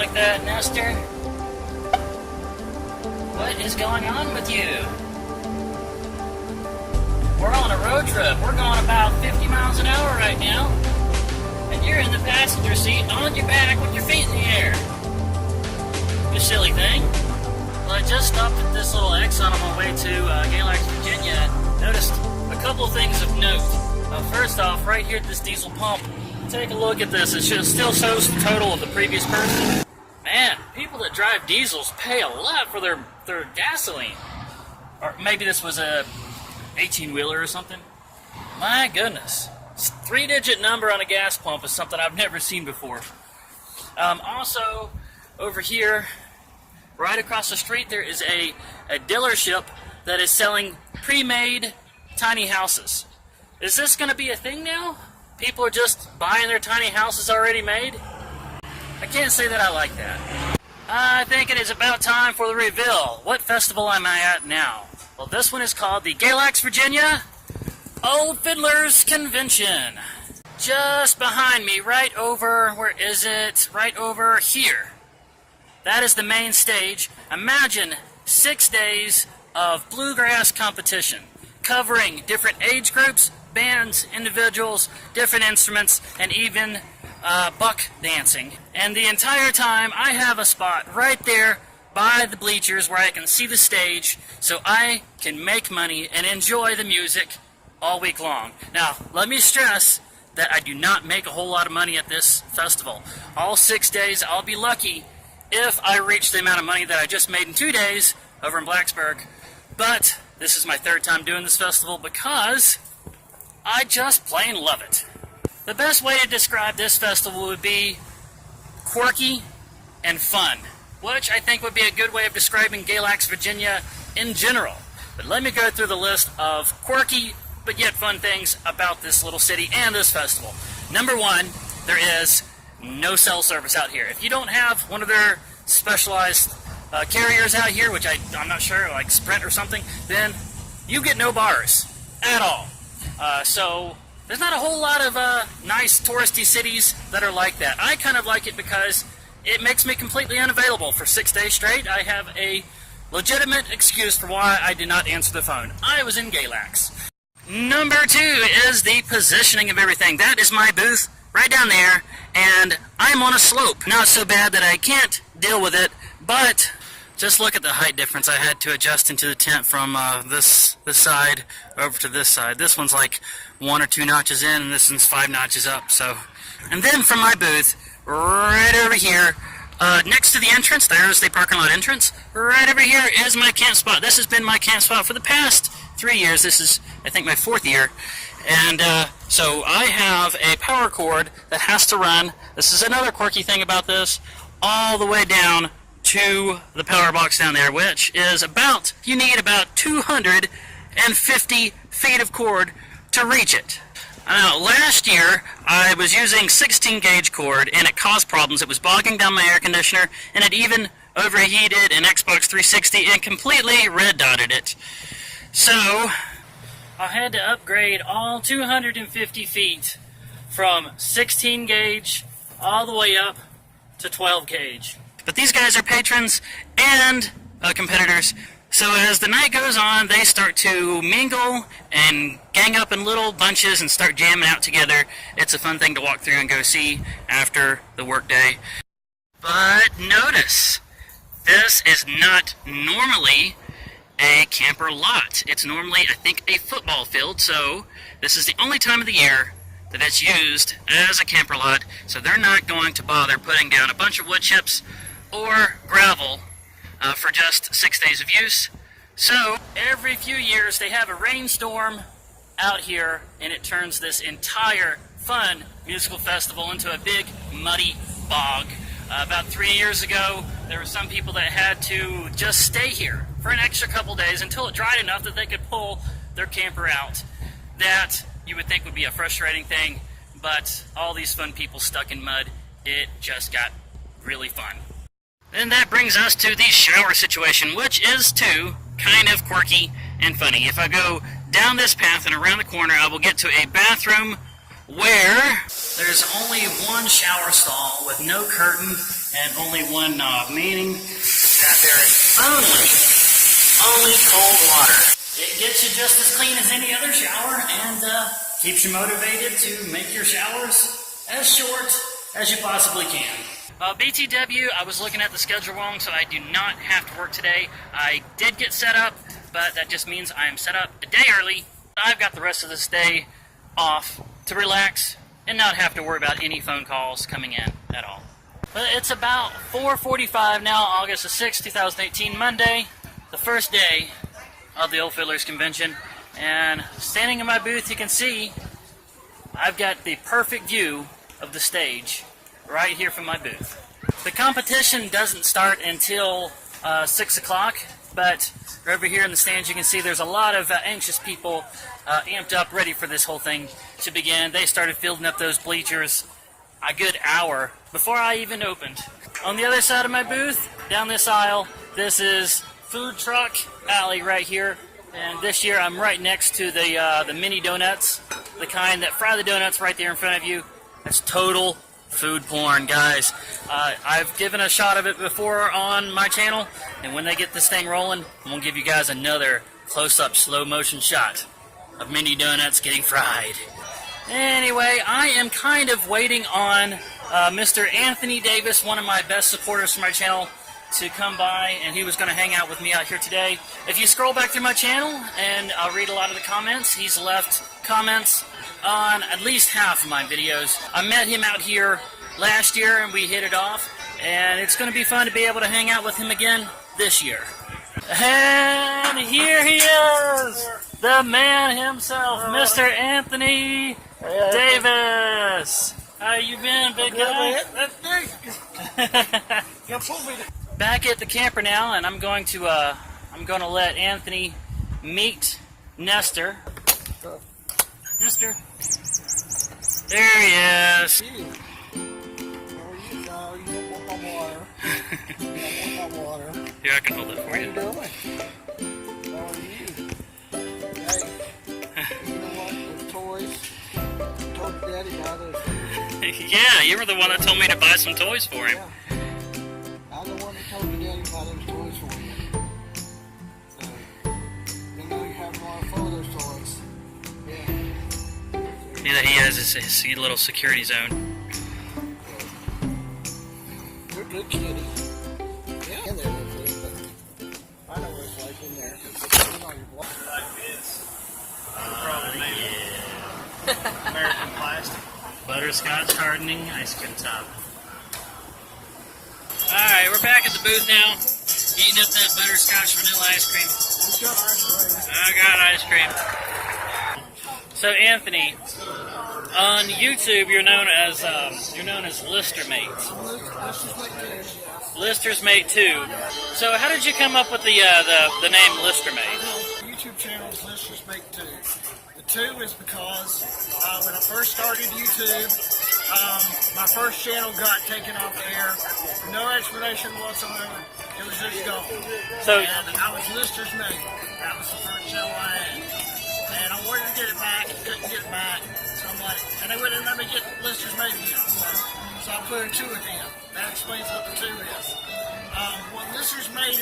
like that, Nestor? What is going on with you? We're on a road trip. We're going about 50 miles an hour right now. And you're in the passenger seat on your back with your feet in the air. You silly thing. Well, I just stopped at this little exit on my way to Galax, Virginia. Noticed a couple of things of note. First off, right here at this diesel pump, take a look at this. It still shows the total of the previous person. Man, people that drive diesels pay a lot for their gasoline. Or maybe this was a 18-wheeler or something. My goodness. 3-digit number on a gas pump is something I've never seen before. Also, over here, right across the street, there is a dealership that is selling pre-made tiny houses. Is this going to be a thing now? People are just buying their tiny houses already made? I can't say that I like that. I think it is about time for the reveal. What festival am I at now? Well, this one is called the Galax, Virginia Old Fiddlers Convention. Just behind me, right over, where is it? Right over here. That is the main stage. Imagine 6 days of bluegrass competition, covering different age groups, bands, individuals, different instruments, and even buck dancing. And the entire time, I have a spot right there by the bleachers where I can see the stage, so I can make money and enjoy the music all week long. Now, let me stress that I do not make a whole lot of money at this festival. All 6 days, I'll be lucky if I reach the amount of money that I just made in 2 days over in Blacksburg. But this is my 3rd time doing this festival because I just plain love it. The best way to describe this festival would be quirky and fun, which I think would be a good way of describing Galax, Virginia in general. But let me go through the list of quirky but yet fun things about this little city and this festival. Number 1, there is no cell service out here. If you don't have one of their specialized carriers out here, which I'm not sure, like Sprint or something, then you get no bars at all. So there's not a whole lot of nice touristy cities that are like that. I kind of like it because it makes me completely unavailable for 6 days straight. I have a legitimate excuse for why I did not answer the phone. I was in Galax. Number 2 is the positioning of everything. That is my booth right down there, and I'm on a slope. Not so bad that I can't deal with it, but just look at the height difference I had to adjust into the tent from this side over to this side. This one's like 1 or 2 notches in, and this one's 5 notches up. So, and then from my booth, right over here, next to the entrance, there's the parking lot entrance. Right over here is my camp spot. This has been my camp spot for the past 3 years. This is, I think, my 4th year. And so I have a power cord that has to run. This is another quirky thing about this, all the way down to the power box down there, which is about, you need about 250 feet of cord to reach it. Now, last year, I was using 16 gauge cord, and it caused problems. It was bogging down my air conditioner, and it even overheated an Xbox 360 and completely red dotted it. So I had to upgrade all 250 feet from 16 gauge all the way up to 12 gauge. But these guys are patrons and competitors, so as the night goes on, they start to mingle and gang up in little bunches and start jamming out together. It's a fun thing to walk through and go see after the workday. But notice, this is not normally a camper lot. It's normally, I think, a football field, so this is the only time of the year that it's used as a camper lot, so they're not going to bother putting down a bunch of wood chips or gravel for just 6 days of use. So every few years they have a rainstorm out here, and it turns this entire fun musical festival into a big muddy bog. About 3 years ago, there were some people that had to just stay here for an extra couple days until it dried enough that they could pull their camper out. That you would think would be a frustrating thing, but all these fun people stuck in mud, it just got really fun. Then that brings us to the shower situation, which is too kind of quirky and funny. If I go down this path and around the corner, I will get to a bathroom where there's only one shower stall with no curtain and only one knob, meaning that there is only cold water. It gets you just as clean as any other shower and keeps you motivated to make your showers as short as you possibly can. BTW, I was looking at the schedule wrong, so I do not have to work today. I did get set up, but that just means I am set up a day early. I've got the rest of this day off to relax and not have to worry about any phone calls coming in at all. But it's about 4:45 now, August the 6th, 2018, Monday, the first day of the Old Fiddlers Convention. And standing in my booth, you can see I've got the perfect view of the stage right here from my booth. The competition doesn't start until 6 o'clock, but over here in the stands you can see there's a lot of anxious people amped up, ready for this whole thing to begin. They started fielding up those bleachers a good hour before I even opened. On the other side of my booth, down this aisle, this is Food Truck Alley right here. And this year I'm right next to the mini donuts, the kind that fry the donuts right there in front of you. That's total food porn, guys. I've given a shot of it before on my channel, and when they get this thing rolling, I'm going to give you guys another close-up, slow-motion shot of mini donuts getting fried. Anyway, I am kind of waiting on Mr. Anthony Davis, one of my best supporters for my channel, to come by, and he was going to hang out with me out here today. If you scroll back through my channel, and I'll read a lot of the comments, he's left comments on at least half of my videos. I met him out here last year, and we hit it off, and it's going to be fun to be able to hang out with him again this year. And here he is, the man himself, Mr. Anthony Davis. How you been, big guy? Back at the camper now, and I'm going to let Anthony meet Nestor. Nestor. There he is. Here, I can hold it for you. How are you? Hey, you know what? The toys. Told Daddy about those. Yeah, you were the one that told me to buy some toys for him. Yeah. I'm the one that told your Daddy about those toys for you. So, you know you have a lot of fun with those toys. Yeah. Yeah, he has his little security zone. You're a good kitty. Yeah. In there, but I know what it's like in there. It's on your block. Like this. Probably made American plastic. Butterscotch hardening ice cream top. Alright, we're back at the booth now. Eating up that butterscotch vanilla ice cream. I got ice cream. So Anthony, on YouTube you're known as Listermate. Lister's Mate 2. So how did you come up with the name Listermate? The YouTube channel is Lister's Mate 2. The 2 is because when I first started YouTube, my first channel got taken off the air. No explanation whatsoever. It was just gone. So, and I was Lister's Mate. That was the first channel I had. And I wanted to get it back, couldn't get it back. So I'm like, and they wouldn't let me get Lister's Mate again. So I put a 2 at the end. That explains what the 2 is. What Lister's Mate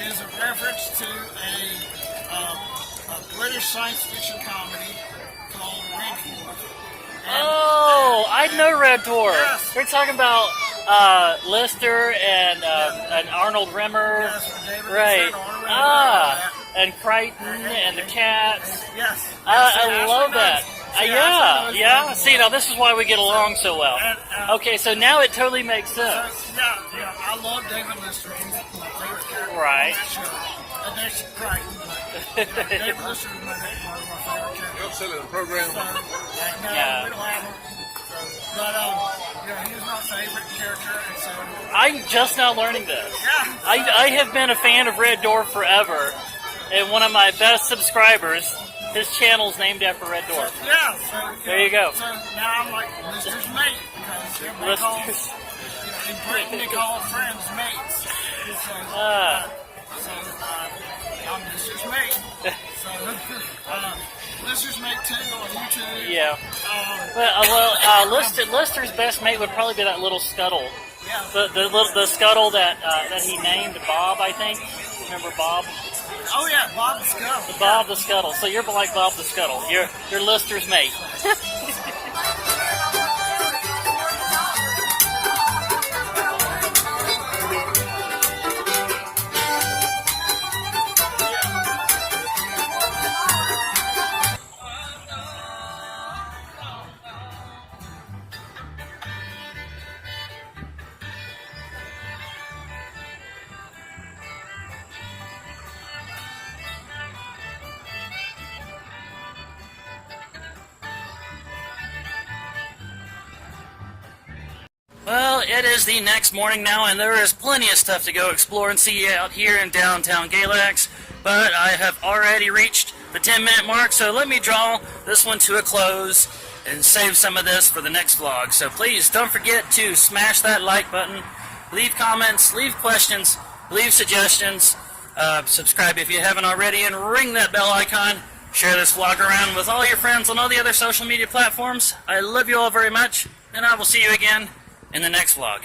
is a reference to a British science fiction comedy called Red Dwarf. oh, I know Red Dwarf. Yes. We're talking about Lister and Arnold Rimmer. Yes, David Right. Arnold Rimmer, And Crichton and the cats. Yes. I love that. Yeah. See, now this is why we get along so well. Okay, so now it totally makes sense. Yeah, I love David Lister. He's my favorite character Right. on that show. And that's Crichton. David Lister is my favorite character. You're upset at the program? So, no, Yeah. we don't have him. But, he was my favorite character. And so, I'm just now learning this. yeah. I have been a fan of Red Dwarf forever, and one of my best subscribers, his channel's named after Red Dwarf. Yeah. So, There you go. So now I'm like Lister's Mate. Because everybody calls, Lister's. in Britain they call friends mates. So, I'm Lister's Mate. So, Lister's Mate 2 on YouTube. Yeah. Lister's best mate would probably be that little scuttle. Yeah. The scuttle that he named Bob, I think. Remember Bob? Oh yeah, Bob the Scuttle. Bob the Scuttle. So you're like Bob the Scuttle. You're Lister's mate. Well, it is the next morning now, and there is plenty of stuff to go explore and see out here in downtown Galax, but I have already reached the 10-minute mark, so let me draw this one to a close and save some of this for the next vlog. So please don't forget to smash that like button, leave comments, leave questions, leave suggestions, subscribe if you haven't already, and ring that bell icon. Share this vlog around with all your friends on all the other social media platforms. I love you all very much, and I will see you again in the next vlog.